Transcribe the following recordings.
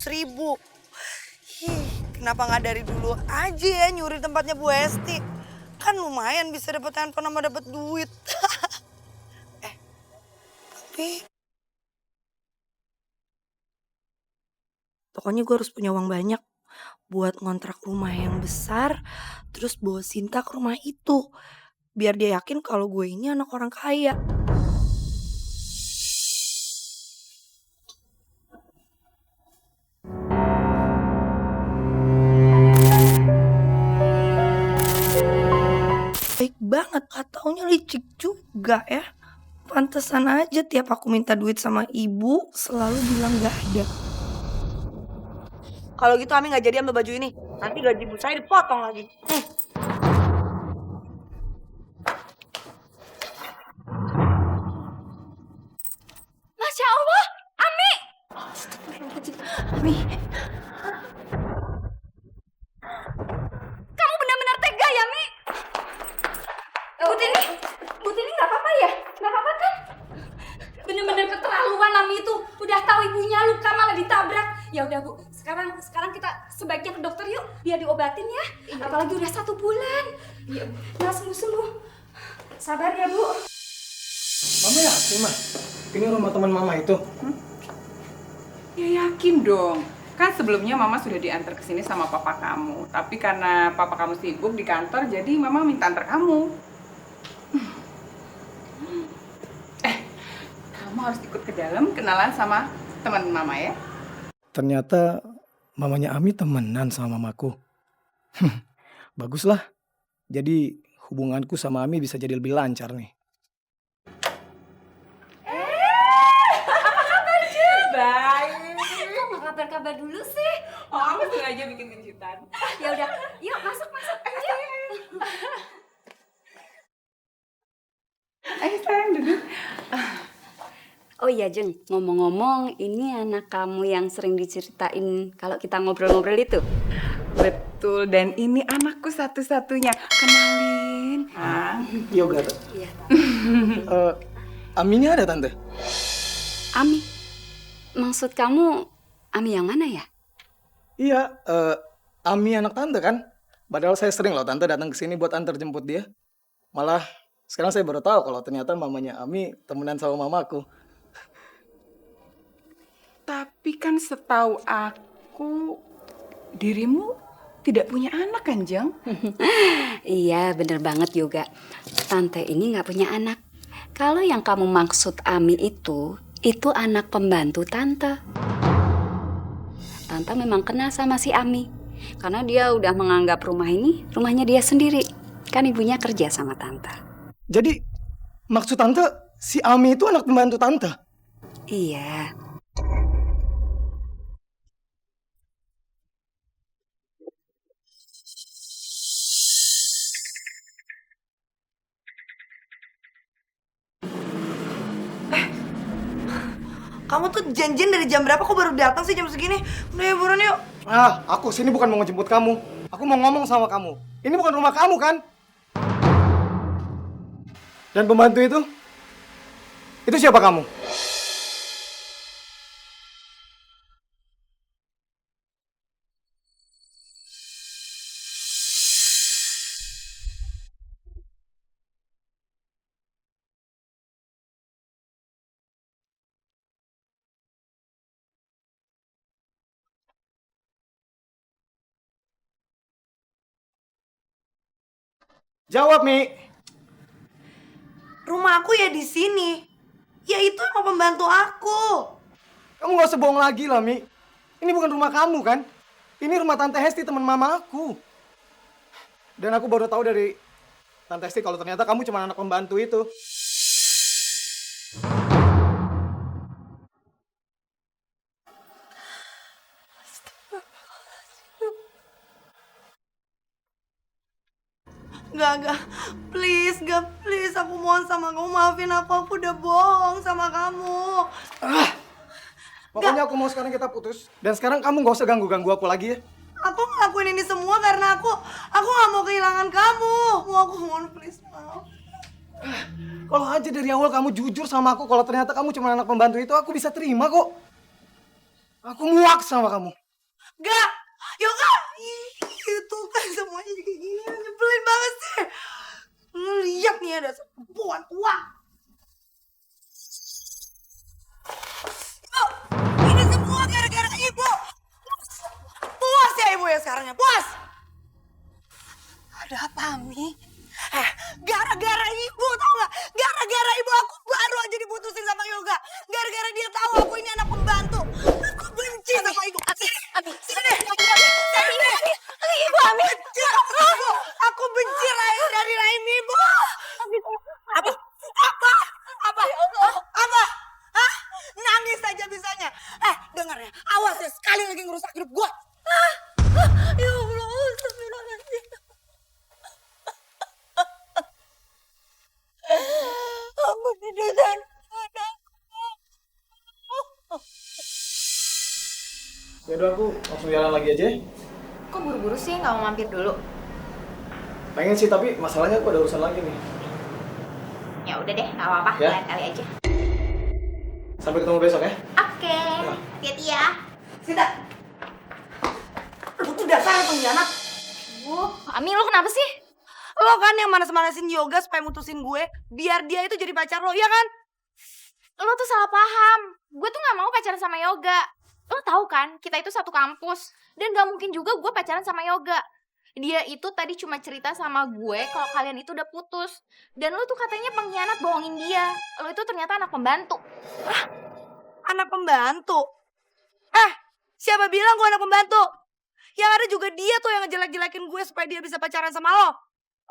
100.000. Ih, kenapa nggak dari dulu aja ya nyuri tempatnya Bu Esti? Kan lumayan bisa dapet handphone sama dapet duit. eh, tapi pokoknya gue harus punya uang banyak buat ngontrak rumah yang besar, terus bawa Sinta ke rumah itu. Biar dia yakin kalau gue ini anak orang kaya. Baik banget, taunya licik juga ya. Pantesan aja tiap aku minta duit sama ibu selalu bilang gak ada. Kalau gitu Ami gak jadi ambil baju ini. Nanti gaji ibu saya dipotong lagi. Masya Allah, Ami. Ami, Kamu benar-benar tega ya, Mi? Butini nggak apa-apa ya? Nggak apa-apa kan? Benar-benar keterlaluan Ami itu. Udah tahu ibunya luka malah ditabrak. Ya udah Bu, sekarang kita sebaiknya ke dokter yuk, biar diobatin ya. Iya. Apalagi udah 1 bulan. Iya, nah sembuh-sembuh. Sabar ya Bu. Mama yakin mah? Ini rumah teman mama itu? Ya yakin dong. Kan sebelumnya mama sudah diantar ke sini sama papa kamu. Tapi karena papa kamu sibuk di kantor, jadi mama minta antar kamu. Kamu harus ikut ke dalam kenalan sama teman mama ya. Ternyata mamanya Ami temenan sama mamaku. Baguslah. Jadi hubunganku sama Ami bisa jadi lebih lancar nih. Baik. Kok nggak kabar-kabar dulu sih? Oh, aku sengaja bikin kejutan. Ya udah, yuk masuk. Ayo. Ayo sayang duduk. Oh iya Jeng, ngomong-ngomong ini anak kamu yang sering diceritain kalau kita ngobrol-ngobrol itu? Betul, dan ini anakku satu-satunya. Kenalin. Yoga. Iya. Aminya ada tante? Ami, maksud kamu Ami yang mana ya? Iya, Ami anak tante kan? Padahal saya sering loh tante datang ke sini buat antar jemput dia. Malah sekarang saya baru tahu kalau ternyata mamanya Ami temenan sama mamaku. Tapi kan setahu aku, dirimu tidak punya anak kan, Jeng? Iya, bener banget juga. Tante ini nggak punya anak. Kalau yang kamu maksud Ami itu anak pembantu Tante. Tante memang kenal sama si Ami. Karena dia udah menganggap rumah ini rumahnya dia sendiri. Kan ibunya kerja sama Tante. Jadi maksud tante si Ami itu anak pembantu tante? Iya. kamu tuh janjian dari jam berapa? Kok baru datang sih jam segini? Udah ya buruan yuk. Aku sini bukan mau ngejemput kamu. Aku mau ngomong sama kamu. Ini bukan rumah kamu kan? Dan pembantu itu siapa kamu? Jawab, Mi. Rumah aku ya di sini. Ya itu emang pembantu aku. Kamu gak usah bohong lagi lah, Mi. Ini bukan rumah kamu kan? Ini rumah Tante Hesti, teman mama aku. Dan aku baru tahu dari Tante Hesti kalau ternyata kamu cuma anak pembantu itu. Gak, please, aku mohon sama kamu, maafin aku udah bohong sama kamu. Pokoknya aku mau sekarang kita putus. Dan sekarang kamu gak usah ganggu-ganggu aku lagi ya. Aku ngelakuin ini semua karena aku gak mau kehilangan kamu. Aku mohon please, maaf. Kalau aja dari awal kamu jujur sama aku kalau ternyata kamu cuma anak pembantu itu, aku bisa terima kok. Aku muak sama kamu. Gak, Yoga. Itu kan semuanya kayak gini, nyebelin banget sih. Lu lihat nih ada perempuan tua. Ibu, ini semua gara-gara ibu. Puas ya ibu ya sekarang ya, puas. Ada apa, Mi? Gara-gara ibu tau gak? Gara-gara ibu aku baru aja diputusin sama Yoga. Gara-gara dia tahu aku ini anak pembantu. Aku benci sama ibu. Sini. Ibu Ami. Benci sama ibu. Aku benci dari rahim ibu. Apa? Hah? Nangis aja bisanya. Dengar ya. Awas ya sekali lagi ngerusak hidup gua. Ya Allah, astagfirullahaladzim. Aku tidur dan Yaudah aku langsung jalan lagi aja. Kok buru-buru sih nggak mau mampir dulu? Pengen sih tapi masalahnya aku ada urusan lagi nih. Ya udah deh, nggak apa-apa, Ya. lain kali aja. Sampai ketemu besok ya. Oke, hati-hati ya. Sita. Lu tuh dasar pengkhianat. Ami, lo kenapa sih? Lo kan yang manas-manasin Yoga supaya mutusin gue, biar dia itu jadi pacar lo, ya kan? Lo tuh salah paham. Gue tuh nggak mau pacaran sama Yoga. Lo tahu kan, kita itu satu kampus. Dan gak mungkin juga gue pacaran sama Yoga. Dia itu tadi cuma cerita sama gue kalau kalian itu udah putus. Dan lo tuh katanya pengkhianat bohongin dia. Lo itu ternyata anak pembantu. Anak pembantu? Siapa bilang gue anak pembantu? Yang ada juga dia tuh yang ngejelek-jelekin gue supaya dia bisa pacaran sama lo.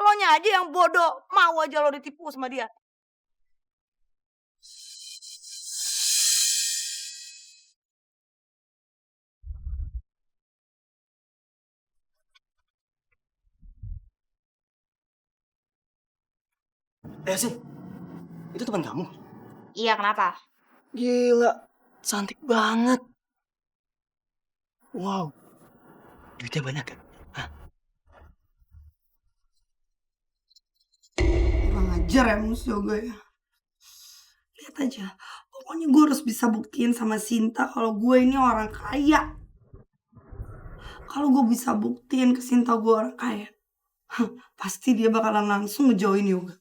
Lo nya aja yang bodoh, mau aja lo ditipu sama dia. Sin, itu teman kamu? Iya, kenapa? Gila, cantik banget. Wow, duitnya banyak kan? Hah? Kurang ajar ya musuh Yoga ya. Lihat aja, pokoknya gue harus bisa buktiin sama Sinta kalau gue ini orang kaya. Kalau gue bisa buktiin ke Sinta gue orang kaya, pasti dia bakalan langsung ngejauhin Yoga.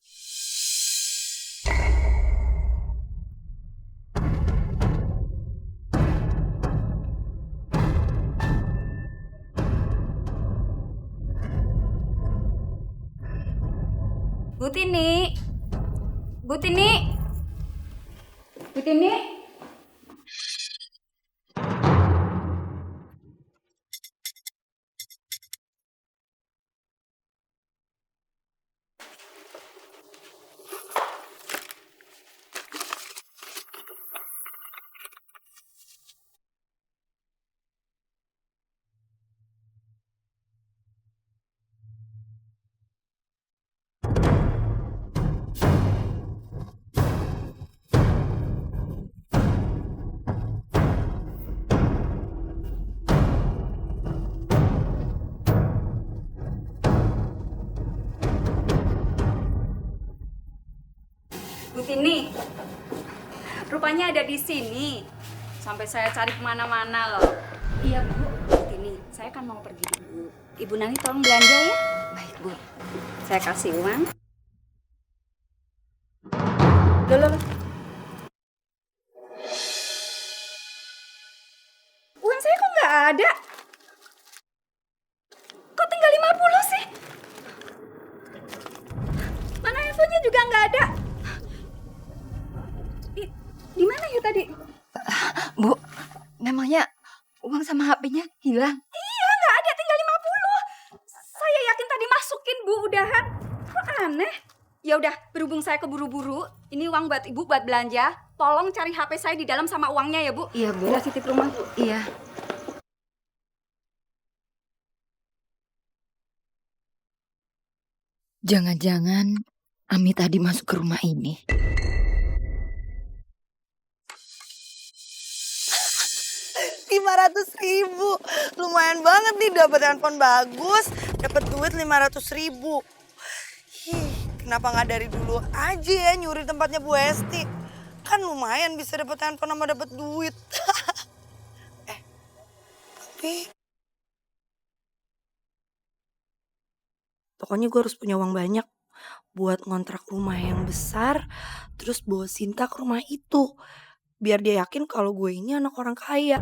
Bu Tini. Bu Tini. Bu Tini. Bu Tini, rupanya ada di sini. Sampai saya cari kemana-mana loh. Iya Bu. Bu Tini, saya kan mau pergi dulu. Ibu Nani tolong belanja ya. Baik Bu. Saya kasih uang. Loh. Uang saya kok nggak ada? Kok tinggal 50 sih? Mana handphonenya juga nggak ada. Di mana ya tadi? Bu, memangnya uang sama HP-nya hilang? Iya, nggak ada, tinggal 50. Saya yakin tadi masukin, Bu, udahan. Kok aneh? Ya udah, berhubung saya keburu-buru, ini uang buat Ibu buat belanja. Tolong cari HP saya di dalam sama uangnya ya, Bu. Iya, Bu. Udah titip rumah, Bu. Iya. Jangan-jangan Ami tadi masuk ke rumah ini. 500.000, lumayan banget nih, dapat handphone bagus, dapat duit 500.000. Kenapa nggak dari dulu aja ya nyuri tempatnya Bu Esti? Kan lumayan bisa dapat handphone sama dapat duit. tapi pokoknya gue harus punya uang banyak buat ngontrak rumah yang besar, terus bawa Sinta ke rumah itu. Biar dia yakin kalau gue ini anak orang kaya.